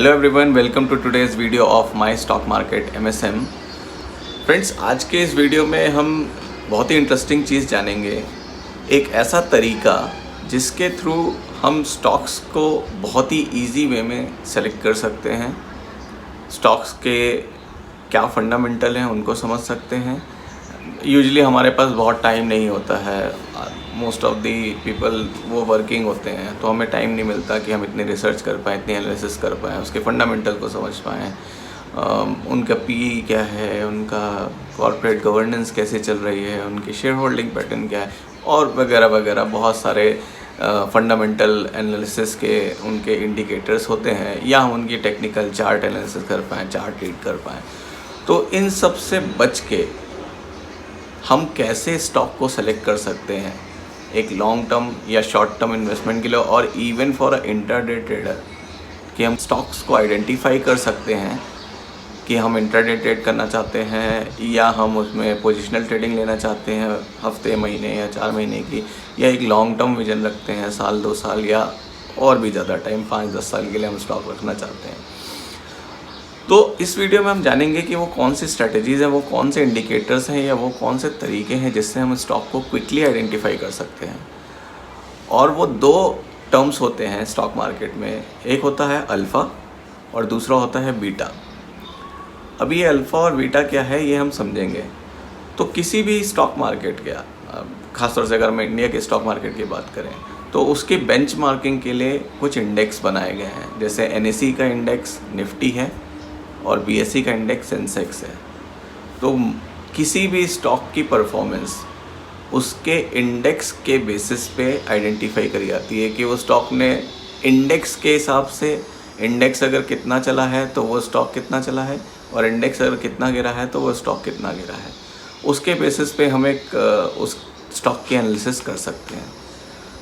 Hello everyone, welcome to today's video of my stock market MSM। Friends, आज के इस video में हम बहुत ही इंटरेस्टिंग चीज़ जानेंगे। एक ऐसा तरीका जिसके थ्रू हम स्टॉक्स को बहुत ही इजी वे में सेलेक्ट कर सकते हैं, स्टॉक्स के क्या फंडामेंटल हैं उनको समझ सकते हैं। यूजुअली हमारे पास बहुत टाइम नहीं होता है, मोस्ट ऑफ दी पीपल वो वर्किंग होते हैं, तो हमें टाइम नहीं मिलता कि हम इतनी रिसर्च कर पाएँ, इतनी एनालिसिस कर पाएँ, उसके फंडामेंटल को समझ पाएँ, उनका PE क्या है, उनका कॉर्पोरेट गवर्नेंस कैसे चल रही है, उनकी शेयर होल्डिंग पैटर्न क्या है और वगैरह वगैरह बहुत सारे फंडामेंटल एनालिसिस के उनके इंडिकेटर्स होते हैं, या हम उनकी टेक्निकल चार्ट एनालिसिस कर पाएँ, चार्ट रीड कर पाएँ। तो इन सब से बच के हम कैसे स्टॉक को सेलेक्ट कर सकते हैं एक लॉन्ग टर्म या शॉर्ट टर्म इन्वेस्टमेंट के लिए, और even for a intraday trader, कि हम स्टॉक्स को आइडेंटिफाई कर सकते हैं कि हम इंट्राडे ट्रेड करना चाहते हैं या हम उसमें पोजिशनल ट्रेडिंग लेना चाहते हैं हफ्ते, महीने या 4 महीने की, या एक लॉन्ग टर्म विजन रखते हैं, साल 2 साल या और भी ज़्यादा टाइम 5-10 साल के लिए हम स्टॉक रखना चाहते हैं। तो इस वीडियो में हम जानेंगे कि वो कौन सी स्ट्रैटेजीज़ हैं, वो कौन से इंडिकेटर्स हैं, या वो कौन से तरीके हैं जिससे हम स्टॉक को क्विकली आइडेंटिफाई कर सकते हैं। और वो 2 टर्म्स होते हैं स्टॉक मार्केट में, एक होता है अल्फ़ा और दूसरा होता है बीटा। अभी ये अल्फ़ा और बीटा क्या है ये हम समझेंगे। तो किसी भी स्टॉक मार्केट का, ख़ासतौर से अगर हम इंडिया के स्टॉक मार्केट की बात करें, तो उसकी बेंचमार्किंग के लिए कुछ इंडेक्स बनाए गए हैं। जैसे NSE का इंडेक्स निफ्टी है और BSE का इंडेक्स सेंसेक्स है। तो किसी भी स्टॉक की परफॉर्मेंस उसके इंडेक्स के बेसिस पे आइडेंटिफाई करी जाती है कि वो स्टॉक ने इंडेक्स के हिसाब से, इंडेक्स अगर कितना चला है तो वो स्टॉक कितना चला है, और इंडेक्स अगर कितना गिरा है तो वो स्टॉक कितना गिरा है। उसके बेसिस पे हम एक उस स्टॉक की एनालिसिस कर सकते हैं।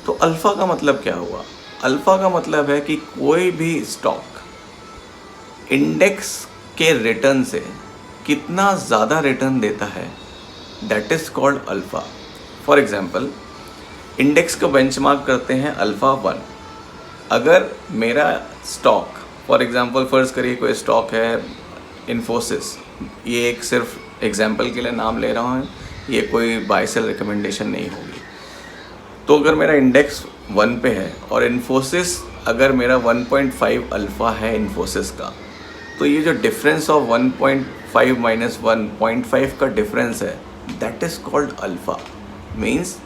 तो अल्फ़ा का मतलब क्या हुआ? अल्फ़ा का मतलब है कि कोई भी स्टॉक इंडेक्स के रिटर्न से कितना ज़्यादा रिटर्न देता है, that is called alpha. For example, index को बेंचमार्क करते हैं अल्फ़ा 1। अगर मेरा स्टॉक, फॉर एग्जांपल फ़र्ज़ करिए कोई स्टॉक है इन्फोसिस, ये एक सिर्फ एग्जांपल के लिए नाम ले रहा हूँ, ये कोई बाय सेल रिकमेंडेशन नहीं होगी। तो अगर मेरा इंडेक्स 1 पे है और इन्फोसिस अगर मेरा 1.5 अल्फ़ा है इन्फोसिस का, तो ये जो डिफरेंस ऑफ 1.5 माइनस 1.5 का डिफरेंस है, that is called alpha. Means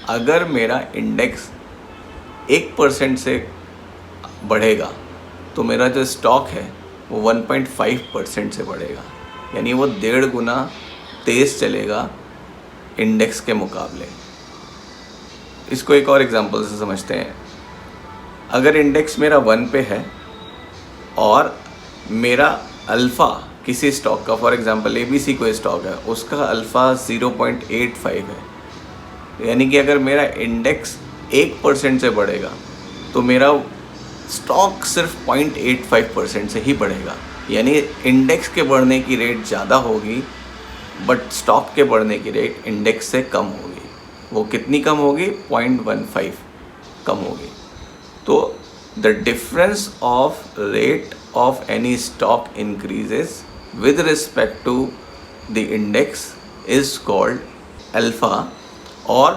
अगर मेरा इंडेक्स 1% से बढ़ेगा तो मेरा जो स्टॉक है वो 1.5% से बढ़ेगा, यानी वो 1.5 गुना तेज़ चलेगा इंडेक्स के मुकाबले। इसको एक और एग्जांपल से समझते हैं। अगर इंडेक्स मेरा 1 पे है और मेरा अल्फ़ा किसी स्टॉक का, फॉर एग्जांपल ABC कोई स्टॉक है, उसका अल्फ़ा 0.85 है, यानी कि अगर मेरा इंडेक्स 1% से बढ़ेगा तो मेरा स्टॉक सिर्फ 0.85% से ही बढ़ेगा। यानी इंडेक्स के बढ़ने की रेट ज़्यादा होगी बट स्टॉक के बढ़ने की रेट इंडेक्स से कम होगी। वो कितनी कम होगी? 0.15 कम होगी। तो the difference of rate of any stock increases with respect to the index is called alpha, or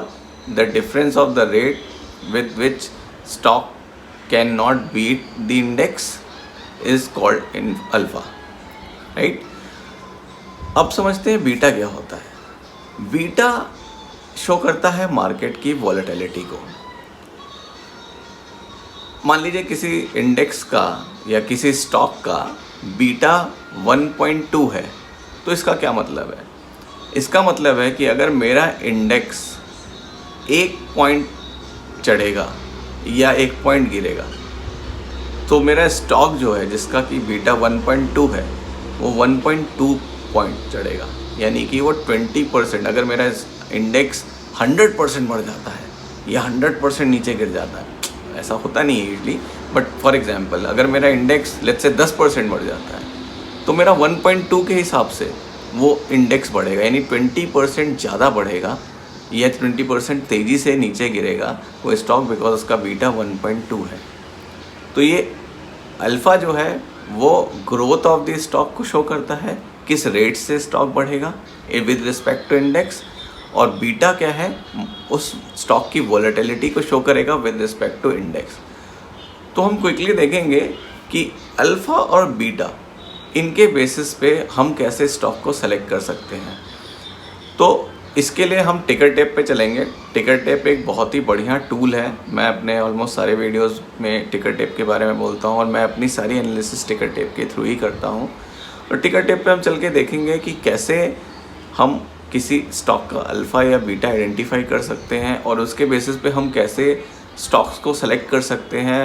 the difference of the rate with which stock cannot beat the index is called in alpha, right? अब समझते हैं beta क्या होता है। Beta show करता है market की volatility को। मान लीजिए किसी इंडेक्स का या किसी स्टॉक का बीटा 1.2 है, तो इसका क्या मतलब है? इसका मतलब है कि अगर मेरा इंडेक्स 1 पॉइंट चढ़ेगा या 1 पॉइंट गिरेगा, तो मेरा स्टॉक जो है जिसका कि बीटा 1.2 है वो 1.2 पॉइंट चढ़ेगा, यानी कि वो 20%। अगर मेरा इंडेक्स 100% बढ़ जाता है या 100% नीचे गिर जाता है, ऐसा होता नहीं है यूजली, बट फॉर एग्जांपल अगर मेरा इंडेक्स लेट्स से 10% बढ़ जाता है, तो मेरा 1.2 के हिसाब से वो इंडेक्स बढ़ेगा, यानी 20% ज़्यादा बढ़ेगा या 20% तेज़ी से नीचे गिरेगा वो स्टॉक, बिकॉज उसका बीटा 1.2 है। तो ये अल्फ़ा जो है वो ग्रोथ ऑफ द स्टॉक को शो करता है, किस रेट से स्टॉक बढ़ेगा विद रिस्पेक्ट टू इंडेक्स, और बीटा क्या है, उस स्टॉक की वॉलेटिलिटी को शो करेगा विद रिस्पेक्ट टू इंडेक्स। तो हम क्विकली देखेंगे कि अल्फ़ा और बीटा इनके बेसिस पे हम कैसे स्टॉक को सेलेक्ट कर सकते हैं। तो इसके लिए हम टिकर टेप पे चलेंगे। टिकर टेप एक बहुत ही बढ़िया टूल है। मैं अपने ऑलमोस्ट सारे वीडियोस में टिकर टेप के बारे में बोलता हूँ और मैं अपनी सारी एनालिसिस टिकर टेप के थ्रू ही करता हूँ। और टिकर टेप पे हम चल के देखेंगे कि कैसे हम किसी स्टॉक का अल्फ़ा या बीटा आइडेंटिफाई कर सकते हैं और उसके बेसिस पे हम कैसे स्टॉक्स को सेलेक्ट कर सकते हैं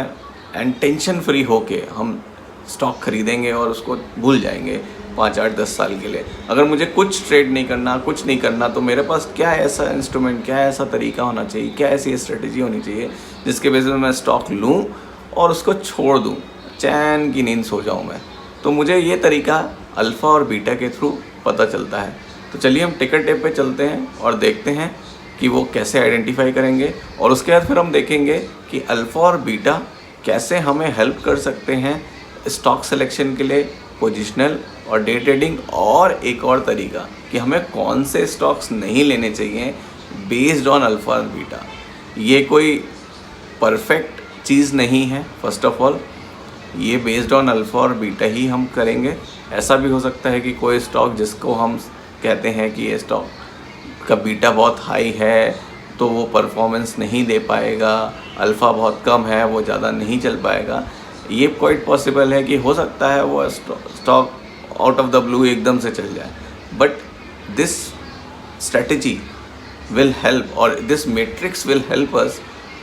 एंड टेंशन फ्री होके हम स्टॉक खरीदेंगे और उसको भूल जाएंगे 5, 8, 10 साल के लिए। अगर मुझे कुछ ट्रेड नहीं करना, कुछ नहीं करना, तो मेरे पास क्या ऐसा इंस्ट्रूमेंट, क्या ऐसा तरीका होना चाहिए, क्या ऐसी स्ट्रेटेजी होनी चाहिए जिसके बेसिस पे मैं स्टॉक लूँ और उसको छोड़ दूँ, चैन की नींद सो जाऊँ मैं। तो मुझे ये तरीका अल्फ़ा और बीटा के थ्रू पता चलता है। तो चलिए हम टिकर टेप पे चलते हैं और देखते हैं कि वो कैसे आइडेंटिफाई करेंगे, और उसके बाद फिर हम देखेंगे कि अल्फ़ा और बीटा कैसे हमें हेल्प कर सकते हैं स्टॉक सिलेक्शन के लिए, पोजिशनल और डे ट्रेडिंग, और एक और तरीका कि हमें कौन से स्टॉक्स नहीं लेने चाहिए बेस्ड ऑन अल्फ़ा और बीटा। ये कोई परफेक्ट चीज़ नहीं है। फर्स्ट ऑफ ऑल ये बेस्ड ऑन अल्फ़ा और बीटा ही हम करेंगे। ऐसा भी हो सकता है कि कोई स्टॉक जिसको हम कहते हैं कि ये स्टॉक का बीटा बहुत हाई है तो वो परफॉर्मेंस नहीं दे पाएगा, अल्फ़ा बहुत कम है वो ज़्यादा नहीं चल पाएगा। ये क्वाइट पॉसिबल है कि हो सकता है वो stock out of the blue एकदम से चल जाए, but this strategy will help, or this matrix will help us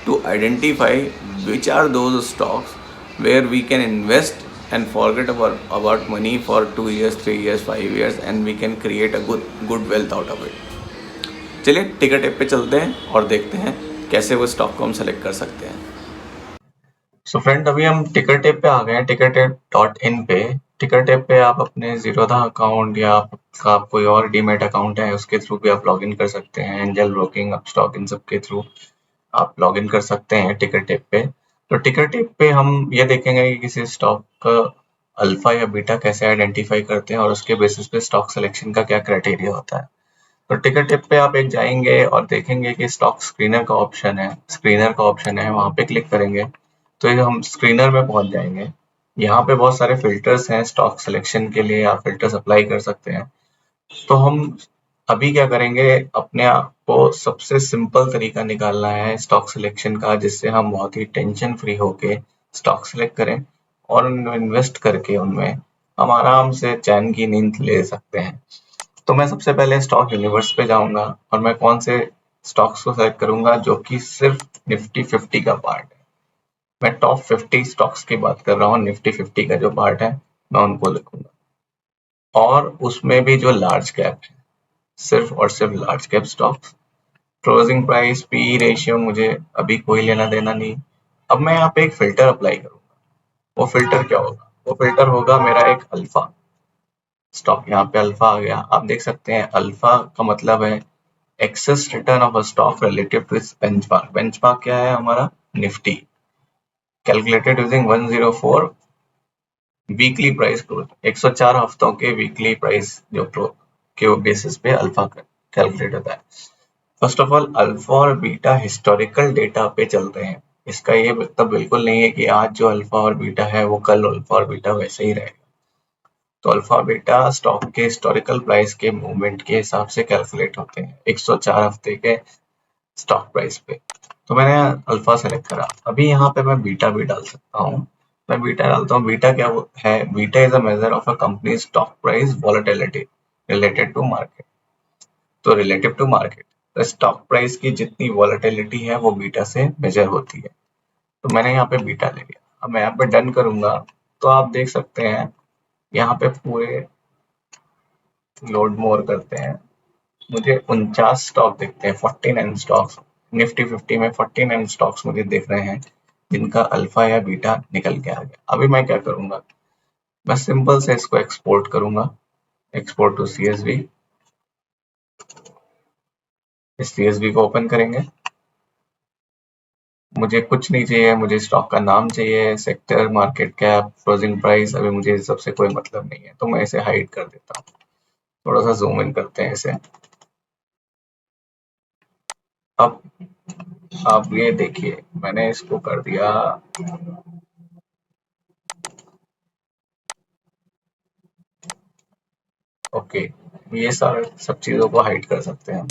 to identify which are those stocks where we can invest and forget about money for 2 years, 3 years, 5 years, and we can create a good wealth out of it. चलिए टिकर tape पे चलते हैं और देखते हैं कैसे वो स्टॉक को हम सेलेक्ट कर सकते हैं। सो फ्रेंड, अभी हम टिकर टेप पे आ गए हैं, टिकर टेप .in पे। टिकर टेप पे आप अपने जीरोधा अकाउंट या आपका कोई और डीमेट अकाउंट है उसके थ्रू भी आप लॉगिन कर सकते हैं। एंजल ब्रोकिंग, अपस्टॉक, इन सब के थ्रू आप लॉगिन कर सकते हैं टिकर टेप पे। तो टिकर टेप पे हम ये देखेंगे कि किसी स्टॉक का अल्फा या बीटा कैसे आइडेंटिफाई करते हैं और उसके बेसिस पे स्टॉक सिलेक्शन का क्या क्राइटेरिया होता है। तो टिकर टेप पे आप एक जाएंगे और देखेंगे कि स्टॉक स्क्रीनर का ऑप्शन है, वहां पे क्लिक करेंगे तो ये हम स्क्रीनर में पहुंच जाएंगे। यहाँ पे बहुत सारे फिल्टर्स हैं स्टॉक सिलेक्शन के लिए, आप फिल्टर्स अप्लाई कर सकते हैं। तो हम अभी क्या करेंगे, अपने आप को सबसे सिंपल तरीका निकालना है स्टॉक सिलेक्शन का, जिससे हम बहुत ही टेंशन फ्री होके स्टॉक सिलेक्ट करें और उनमें इन्वेस्ट करके उनमें हम आराम से चैन की नींद ले सकते हैं। तो मैं सबसे पहले स्टॉक यूनिवर्स पे जाऊंगा और मैं कौन से स्टॉक्स को सेलेक्ट करूंगा जो कि सिर्फ निफ्टी 50 का पार्ट है। मैं टॉप 50 स्टॉक्स की बात कर रहा हूँ, निफ्टी 50 का जो पार्ट है मैं उनको लिखूंगा, और उसमें भी जो लार्ज कैप है, सिर्फ और सिर्फ large cap stocks. Closing price, P ratio मुझे अभी कोई लेना देना नहीं। अब मैं यहाँ पे एक फिल्टर अप्लाई करूंगा। वो फिल्टर क्या होगा? वो फिल्टर होगा मेरा एक अल्फा स्टॉक। यहाँ पे अल्फा आ गया, आप देख सकते हैं अल्फा का मतलब है excess return of a stock relative to its benchmark. Benchmark क्या है हमारा? Nifty, calculated using 104 weekly price growth. 104 हफ्तों के वीकली प्राइस जो के बेसिस पे अल्फा कैलकुलेट होता है। फर्स्ट ऑफ ऑल अल्फा और बीटा हिस्टोरिकल डेटा पे चलते हैं। इसका ये मतलब बिल्कुल नहीं है कि आज जो अल्फा और बीटा है वो कल अल्फा और बीटा वैसे ही रहेगा। तो अल्फा बीटा स्टॉक के हिस्टोरिकल प्राइस के मूवमेंट के हिसाब से कैलकुलेट होते हैं 104 हफ्ते के स्टॉक प्राइस पे। तो मैंने अल्फा सेलेक्ट करा। अभी यहाँ पे मैं बीटा भी डाल सकता हूँ। मैं बीटा डालता हूँ। बीटा क्या है? Beta is a measure of a company stock price volatility related to market. तो रिलेटिव टू मार्केट, तो स्टॉक प्राइस की जितनी वॉलेटिलिटी है वो बीटा से मेजर होती है। तो मैंने यहाँ पे बीटा ले लिया। अब मैं यहाँ पे डन करूंगा तो आप देख सकते हैं यहाँ पे पूरे लोड मोर करते हैं, मुझे 49 स्टॉक दिखते हैं, 49 स्टॉक्स। निफ्टी 50 में 49 स्टॉक्स मुझे दिख रहे हैं जिनका अल्फा या बीटा निकल के आ गया। अभी मैं क्या करूंगा, मैं सिंपल से इसको एक्सपोर्ट करूंगा, एक्सपोर्ट टू CSV। इस CSV को ओपन करेंगे। मुझे कुछ नहीं चाहिए, मुझे स्टॉक का नाम चाहिए, sector, market cap, closing price, अभी मुझे इस सबसे कोई मतलब नहीं है, तो मैं इसे हाइड कर देता हूँ। थोड़ा सा जूम इन करते हैं इसे। अब आप ये देखिए, मैंने इसको कर दिया। ओके, ये सारे सब चीजों को हाइड कर सकते हैं।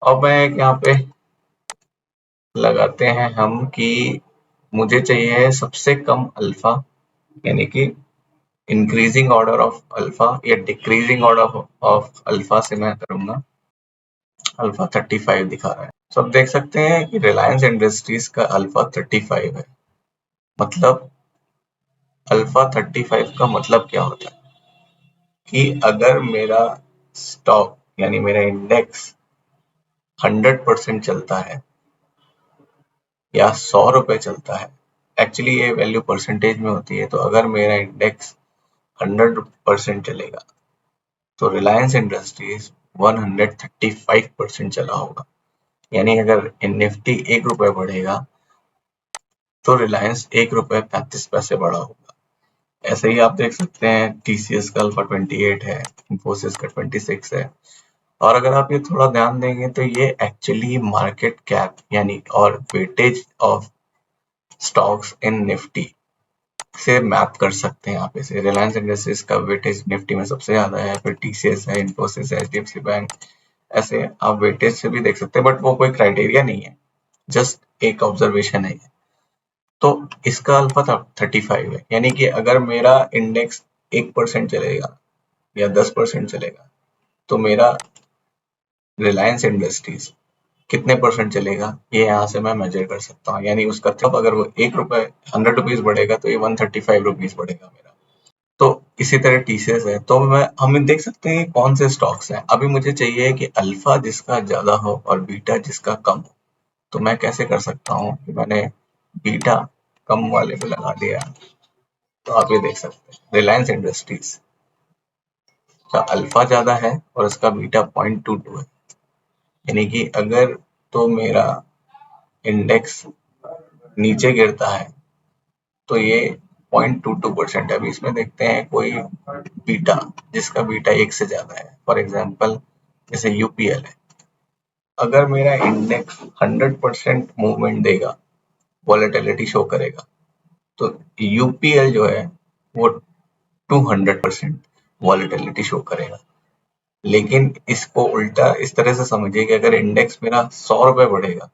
अब मैं एक यहाँ पे लगाते हैं हम कि मुझे चाहिए सबसे कम अल्फा, यानी कि इंक्रीजिंग ऑर्डर ऑफ अल्फा या डिक्रीजिंग ऑर्डर ऑफ अल्फा से मैं करूंगा। अल्फा 35 दिखा रहा है। तो आप देख सकते हैं कि रिलायंस इंडस्ट्रीज का अल्फा 35 है। मतलब अल्फा 35 का मतलब क्या होता है कि अगर मेरा स्टॉक यानी मेरा इंडेक्स 100% चलता है या 100 रुपए चलता है, एक्चुअली ये वैल्यू परसेंटेज में होती है, तो अगर मेरा इंडेक्स 100% चलेगा तो रिलायंस इंडस्ट्रीज 135% चला होगा। यानी अगर निफ्टी 1 रुपए बढ़ेगा तो रिलायंस 1 रुपए 35 पैसे बढ़ा होगा। ऐसे ही आप देख सकते हैं टीसीएस का अल्फा 28 है, इंफोसिस का 26 है। और अगर आप ये थोड़ा ध्यान देंगे तो ये एक्चुअली मार्केट कैप यानी और weightage of stocks in Nifty से मैप कर सकते हैं आप इसे। रिलायंस इंडस्ट्रीज का वेटेज निफ्टी में सबसे ज्यादा है, फिर टीसीएस है, इंफोसिस है, एचडीएफसी बैंक। ऐसे आप वेटेज से भी देख सकते हैं, बट वो कोई क्राइटेरिया नहीं है, जस्ट एक ऑब्जर्वेशन है। तो इसका अल्फा 35 है, यानी कि अगर मेरा इंडेक्स 1% चलेगा या 10% चलेगा तो मेरा रिलायंस इंडस्ट्रीज कितने परसेंट चलेगा, ये यहाँ से मैं मेजर कर सकता हूँ। यानी उसका तब अगर वो 1 रुपए 100 रुपीज बढ़ेगा तो ये 135 रुपीज बढ़ेगा मेरा। तो इसी तरह टीसीएस है। तो मैं हम देख सकते हैं कौन से स्टॉक्स हैं। अभी मुझे चाहिए कि अल्फा जिसका ज्यादा हो और बीटा जिसका कम हो। तो मैं कैसे कर सकता हूँ कि मैंने बीटा कम वाले पे लगा दिया। तो आप ये देख सकते हैं रिलायंस इंडस्ट्रीज का अल्फा ज्यादा है और इसका बीटा 0.22 है। यानी कि अगर तो मेरा इंडेक्स नीचे गिरता है तो ये 0.22% है। अभी इसमें देखते हैं कोई बीटा जिसका बीटा 1 से ज्यादा है। फॉर एग्जांपल जैसे यूपीएल है। अगर मेरा इंडेक्स 100% मूवमेंट देगा, वॉलेटिलिटी शो करेगा, तो यूपीएल जो है वो 200% वॉलेटिलिटी शो करेगा। लेकिन इसको उल्टा इस तरह से समझिए कि अगर इंडेक्स मेरा 100 रुपए बढ़ेगा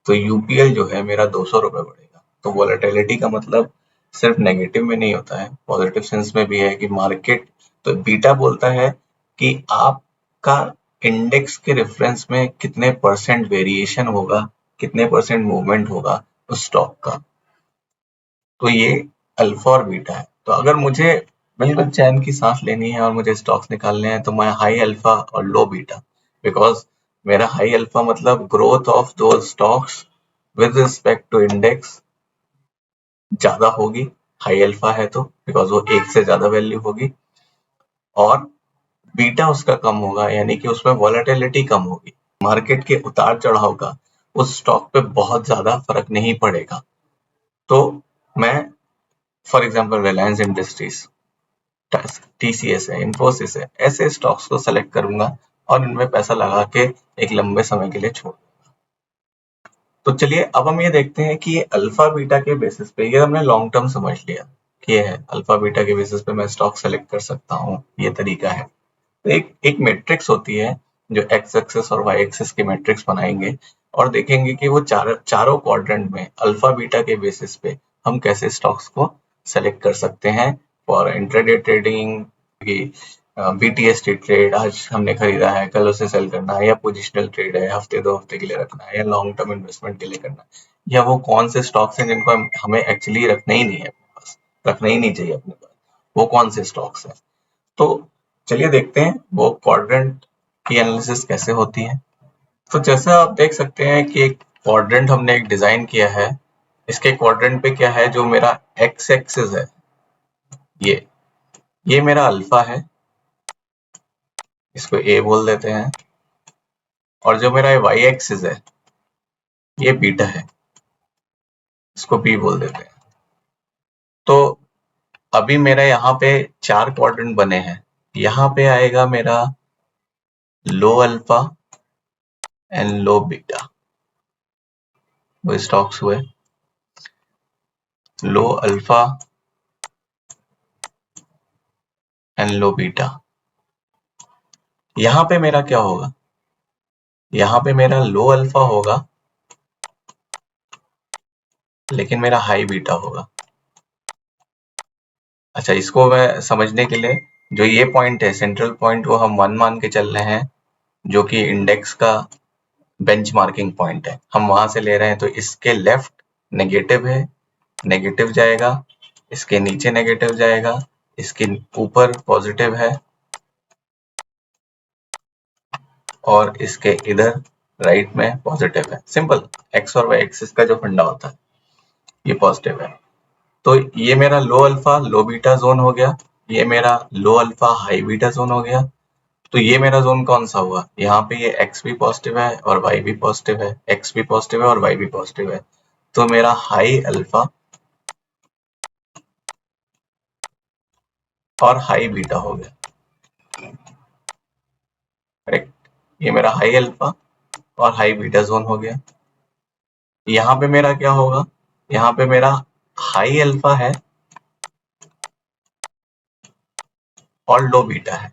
तो यूपीएल जो है मेरा 200 रुपए बढ़ेगा। तो वॉलेटिलिटी का मतलब सिर्फ नेगेटिव में नहीं होता है, पॉजिटिव सेंस में भी है कि मार्केट। तो बीटा बोलता है कि आपका इंडेक्स के रेफरेंस में कितने परसेंट वेरिएशन होगा, कितने परसेंट मूवमेंट होगा उस स्टॉक का। तो ये अल्फा और बीटा है। तो अगर मुझे बिल्कुल चैन की सांस लेनी है और मुझे स्टॉक्स निकालने हैं तो मैं हाई अल्फा और लो बीटा, बिकॉज मेरा हाई अल्फा मतलब ग्रोथ ऑफ दो stocks with respect to index ज्यादा होगी, हाई अल्फा है तो, बिकॉज वो 1 से ज्यादा वैल्यू होगी। और बीटा उसका कम होगा, यानी कि उसमें वॉलेटिलिटी कम होगी। मार्केट के उतार चढ़ाव का उस स्टॉक पे बहुत ज्यादा फर्क नहीं पड़ेगा। तो मैं for example Reliance industries, TCS है, इंफोसिस है, ऐसे स्टॉक्स को सेलेक्ट करूंगा और इनमें पैसा लगा के एक लंबे समय के लिए छोड़। तो चलिए अब हम ये देखते हैं कि ये अल्फा बीटा के बेसिस पे, ये हमने लॉन्ग टर्म समझ लिया कि ये है अल्फा बीटा के बेसिस पे मैं स्टॉक सेलेक्ट कर सकता हूँ, ये तरीका है। तो एक एक मैट्रिक्स होती है जो एक्स एक्सिस और वाई एक्सिस की मैट्रिक्स बनाएंगे और देखेंगे कि वो चारों क्वाड्रेंट में अल्फा बीटा के बेसिस पे हम कैसे स्टॉक्स को सेलेक्ट कर सकते हैं फॉर इंट्राडे ट्रेडिंग की। बीटीएसटी ट्रेड आज हमने खरीदा है, कल उसे सेल करना है, या पोजिशनल ट्रेड है, हफ्ते 2 हफ्ते के लिए रखना है, या लॉन्ग टर्म इन्वेस्टमेंट के लिए करना है, या वो कौन से स्टॉक्स हैं जिनको हमें एक्चुअली रखना ही नहीं है अपने पास, रखना ही नहीं चाहिए अपने पास, वो कौन से स्टॉक्स हैं। तो चलिए देखते हैं वो क्वाड्रेंट की एनालिसिस कैसे होती है। तो जैसा आप देख सकते हैं कि एक क्वाड्रेंट हमने एक डिजाइन किया है। इसके क्वाड्रेंट पे क्या है, जो मेरा एक्स एक्सिस है ये मेरा अल्फा है, इसको ए बोल देते हैं। और जो मेरा वाई एक्सिस है ये बीटा है, इसको बी बोल देते हैं। तो अभी मेरा यहाँ पे 4 क्वाड्रेंट बने हैं। यहाँ पे आएगा मेरा लो अल्फा एंड लो बीटा, वो स्टॉक्स हुए लो अल्फा एंड लो बीटा। यहाँ पे मेरा क्या होगा, यहाँ पे मेरा लो अल्फा होगा लेकिन मेरा हाई बीटा होगा। अच्छा, इसको मैं समझने के लिए जो ये पॉइंट है सेंट्रल पॉइंट, वो हम 1 मान के चल रहे हैं, जो कि इंडेक्स का बेंचमार्किंग पॉइंट है, हम वहां से ले रहे हैं। तो इसके लेफ्ट नेगेटिव है, नेगेटिव जाएगा, इसके नीचे नेगेटिव जाएगा, इसके ऊपर पॉजिटिव है, और इसके इधर राइट में पॉजिटिव है। सिंपल, एक्स और वाई एक्सिस का जो फंडा होता है, ये पॉजिटिव है। तो ये मेरा लो अल्फा लो बीटा जोन हो गया, ये मेरा लो अल्फा हाई बीटा जोन हो गया। तो ये मेरा जोन कौन सा हुआ, यहाँ पे ये x भी पॉजिटिव है और y भी पॉजिटिव है, x भी पॉजिटिव है और y भी पॉजिटिव है। तो मेरा हाई अल्फा और हाई बीटा हो गया, करेक्ट। ये मेरा हाई अल्फा और हाई बीटा जोन हो गया। यहाँ पे मेरा क्या होगा, यहाँ पे मेरा हाई अल्फा है और लो बीटा है।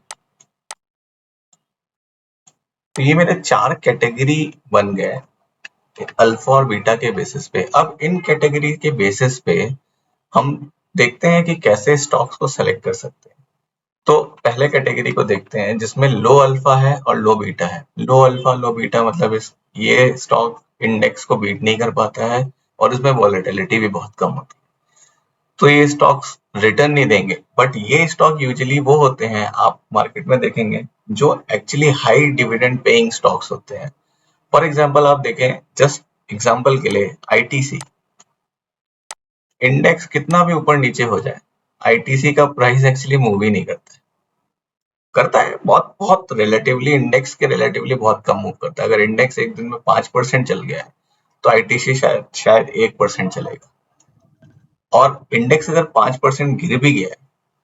तो ये मेरे 4 कैटेगरी बन गए अल्फा और बीटा के बेसिस पे। अब इन कैटेगरी के बेसिस पे हम देखते हैं कि कैसे स्टॉक्स को सेलेक्ट कर सकते हैं। तो पहले कैटेगरी को देखते हैं जिसमें लो अल्फा है और लो बीटा है। लो अल्फा लो बीटा मतलब ये स्टॉक इंडेक्स को बीट नहीं कर पाता है और इसमें वॉलेटिलिटी भी बहुत कम होती है, तो ये स्टॉक्स रिटर्न नहीं देंगे। बट ये स्टॉक यूजुअली वो होते हैं, आप मार्केट में देखेंगे, जो actually high dividend paying stocks होते हैं। फॉर एग्जाम्पल आप देखें, जस्ट एग्जाम्पल के लिए आईटीसी, इंडेक्स कितना भी ऊपर नीचे हो जाए, आईटीसी का प्राइस एक्चुअली मूव ही नहीं करता है। करता है बहुत बहुत रिलेटिवली, इंडेक्स के रिलेटिवली बहुत कम मूव करता है। अगर इंडेक्स एक दिन में 5% चल गया है तो आईटीसी शायद शायद 1% चलेगा, और इंडेक्स अगर 5% गिर भी गया है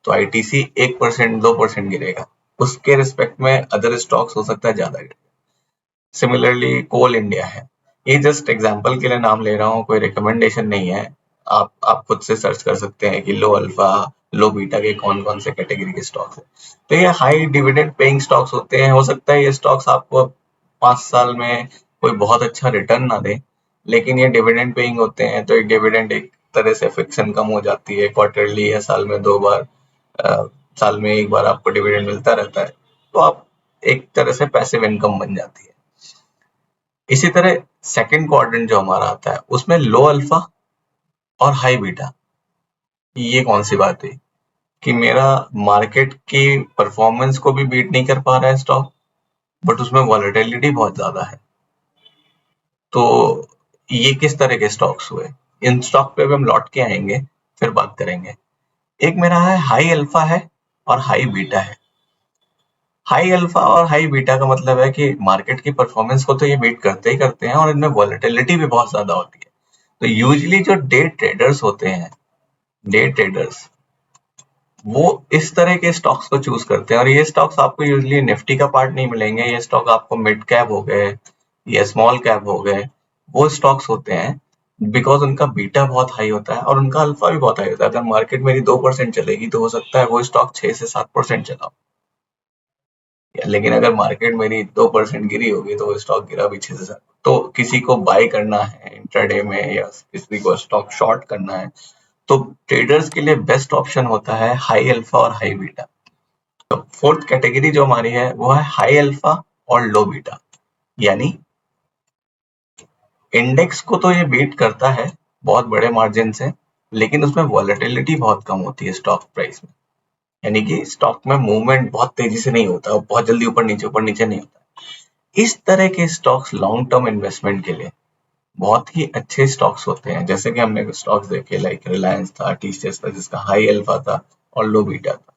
तो आईटीसी 1% 2% गिरेगा। उसके रिस्पेक्ट में अदर स्टॉक्स हो सकता है ज्यादा गिरे। सिमिलरली कोल इंडिया है, ये जस्ट एग्जांपल के लिए नाम ले रहा हूँ, कोई रिकमेंडेशन नहीं है। आप खुद से सर्च कर सकते हैं कि लो अल्फा लो बीटा के कौन कौन से कैटेगरी के स्टॉक्स हैं। तो ये हाई डिविडेंड पेइंग स्टॉक्स होते हैं। हो सकता है ये स्टॉक्स आपको 5 साल में कोई बहुत अच्छा रिटर्न ना दे, लेकिन ये डिविडेंड पेइंग होते हैं, तो एक डिविडेंड एक तरह से फिक्स इनकम हो जाती है, क्वार्टरली या साल में 2 बार, साल में 1 बार आपको डिविडेंड मिलता रहता है, तो आप एक तरह से पैसिव इनकम बन जाती है। इसी तरह सेकंड क्वाड्रेंट जो हमारा आता है, उसमें लो अल्फा और हाई बीटा। ये कौन सी बात है कि मेरा मार्केट की परफॉर्मेंस को भी बीट नहीं कर पा रहा है स्टॉक, बट उसमें वॉलेटिलिटी बहुत ज्यादा है। तो ये किस तरह के स्टॉक्स हुए, इन स्टॉक पे भी हम लौट के आएंगे, फिर बात करेंगे। एक मेरा है हाई अल्फा है और हाई बीटा है। हाई अल्फा और हाई बीटा का मतलब है कि मार्केट की परफॉर्मेंस को तो ये बीट करते ही करते हैं और इनमें वॉलेटिलिटी भी बहुत ज्यादा होती है। तो यूजुअली जो डे ट्रेडर्स होते हैं, डे ट्रेडर्स, वो इस तरह के स्टॉक्स को चूज करते हैं। और ये स्टॉक्स आपको यूजुअली निफ्टी का पार्ट नहीं मिलेंगे, ये स्टॉक आपको मिड कैप हो गए या स्मॉल कैप हो गए, वो स्टॉक्स होते हैं, बिकॉज उनका बीटा बहुत हाई होता है और उनका अल्फा भी बहुत हाई होता है। अगर मार्केट मेरी 2% चलेगी तो हो सकता है वो स्टॉक 6 से 7% चला, लेकिन अगर मार्केट मेरी 2% गिरी होगी तो वो स्टॉक गिरा भी 6 से 7। तो किसी को बाय करना है इंट्राडे में या किसी को स्टॉक शॉर्ट करना है, तो ट्रेडर्स के लिए बेस्ट ऑप्शन होता है हाई अल्फा और हाई बीटा। तो फोर्थ कैटेगरी जो हमारी है वो है हाई अल्फा और लो बीटा, यानी इंडेक्स को तो ये बीट करता है बहुत बड़े मार्जिन से, लेकिन उसमें वॉलेटिलिटी बहुत कम होती है स्टॉक प्राइस में, यानी कि स्टॉक में मूवमेंट बहुत तेजी से नहीं होता, बहुत जल्दी ऊपर नीचे नहीं होता। इस तरह के स्टॉक्स लॉन्ग टर्म इन्वेस्टमेंट के लिए बहुत ही अच्छे स्टॉक्स होते हैं। जैसे कि हमने स्टॉक्स देखे, लाइक रिलायंस था, टीसीएस था, जिसका हाई अल्फा था और लो बीटा था।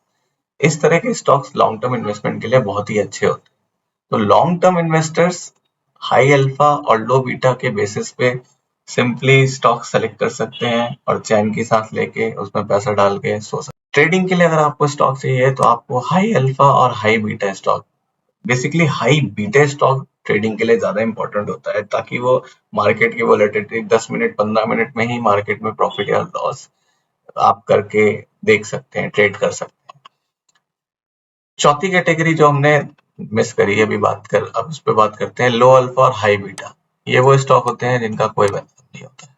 इस तरह के स्टॉक्स लॉन्ग टर्म इन्वेस्टमेंट के लिए बहुत ही अच्छे होते हैं। तो long term investors high alpha और लो बीटा के बेसिस पे सिंपली स्टॉक सेलेक्ट कर सकते हैं और चैन के साथ लेके उसमें पैसा डाल के सो सकते हैं। ट्रेडिंग के लिए अगर आपको स्टॉक चाहिए तो आपको हाई अल्फा और high beta stock, basically high beta stock trading के लिए ज्यादा इंपॉर्टेंट होता है, ताकि वो मार्केट की वोलेटिलिटी 10 मिनट 15 मिनट में ही मार्केट में प्रॉफिट या लॉस आप करके देख सकते हैं, ट्रेड कर सकते हैं। चौथी कैटेगरी जो हमने मिस करी अभी अब उस पर बात करते हैं, लो अल्फा और हाई बीटा। ये वो स्टॉक होते हैं जिनका कोई मतलब नहीं होता,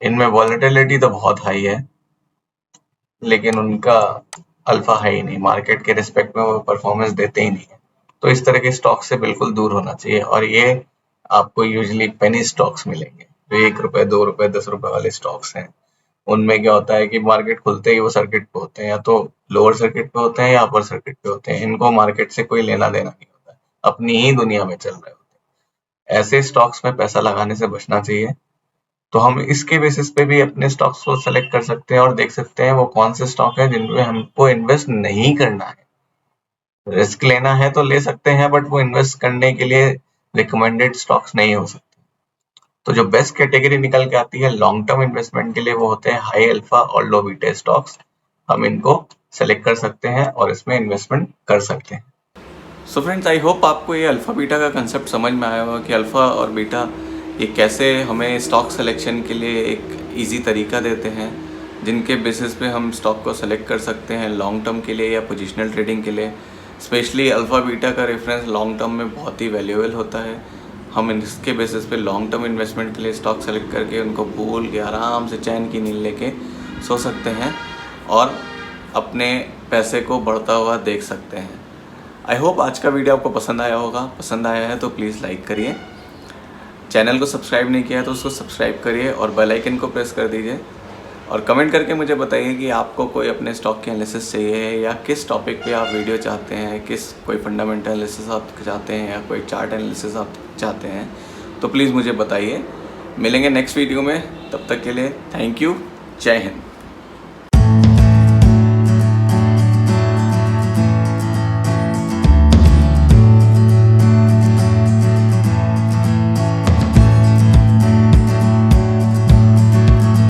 इनमें वॉलेटिलिटी तो बहुत हाई है लेकिन उनका अल्फा हाई नहीं, मार्केट के रिस्पेक्ट में वो परफॉर्मेंस देते ही नहीं है। तो इस तरह के स्टॉक से बिल्कुल दूर होना चाहिए, और ये आपको यूजुअली पेनी स्टॉक्स मिलेंगे जो ₹1 ₹2 ₹10 वाले स्टॉक्स हैं। उनमें क्या होता है कि मार्केट खुलते ही वो सर्किट पे होते हैं, या तो लोअर सर्किट पे होते हैं या अपर सर्किट पे होते हैं, इनको मार्केट से कोई लेना देना नहीं होता, अपनी ही दुनिया में चल रहे होते हैं। ऐसे स्टॉक्स में पैसा लगाने से बचना चाहिए। तो हम इसके बेसिस पे भी अपने स्टॉक्स को सेलेक्ट कर सकते हैं और देख सकते हैं वो कौन से स्टॉक है जिनमें हमको इन्वेस्ट नहीं करना है। रिस्क लेना है तो ले सकते हैं, बट वो इन्वेस्ट करने के लिए रिकमेंडेड स्टॉक्स नहीं हो सकते। तो जो बेस्ट कैटेगरी निकल के आती है लॉन्ग टर्म इन्वेस्टमेंट के लिए, वो होते हैं हाई अल्फा और लो बीटा स्टॉक्स। हम इनको सेलेक्ट कर सकते हैं और इसमें इन्वेस्टमेंट कर सकते हैं। सो फ्रेंड्स, आई होप आपको ये अल्फा बीटा का कंसेप्ट समझ में आया होगा कि अल्फा और बीटा ये कैसे हमें स्टॉक सिलेक्शन के लिए एक इजी तरीका देते हैं, जिनके बेसिस पे हम स्टॉक को सेलेक्ट कर सकते हैं लॉन्ग टर्म के लिए या पोजिशनल ट्रेडिंग के लिए। स्पेशली अल्फा बीटा का रेफरेंस लॉन्ग टर्म में बहुत ही वैल्यूएबल होता है। हम इसके बेसिस पे लॉन्ग टर्म इन्वेस्टमेंट के लिए स्टॉक सेलेक्ट करके उनको भूल के आराम से चैन की नींद लेके सो सकते हैं और अपने पैसे को बढ़ता हुआ देख सकते हैं। आई होप आज का वीडियो आपको पसंद आया होगा। पसंद आया है तो प्लीज़ लाइक करिए, चैनल को सब्सक्राइब नहीं किया है तो उसको सब्सक्राइब करिए और बेल आइकन को प्रेस कर दीजिए, और कमेंट करके मुझे बताइए कि आपको कोई अपने स्टॉक की एनालिसिस चाहिए है या किस टॉपिक पे आप वीडियो चाहते हैं, कोई फंडामेंटल एनालिसिस आप चाहते हैं या कोई चार्ट एनालिसिस आप चाहते हैं, तो प्लीज़ मुझे बताइए। मिलेंगे नेक्स्ट वीडियो में, तब तक के लिए थैंक यू, जय हिंद।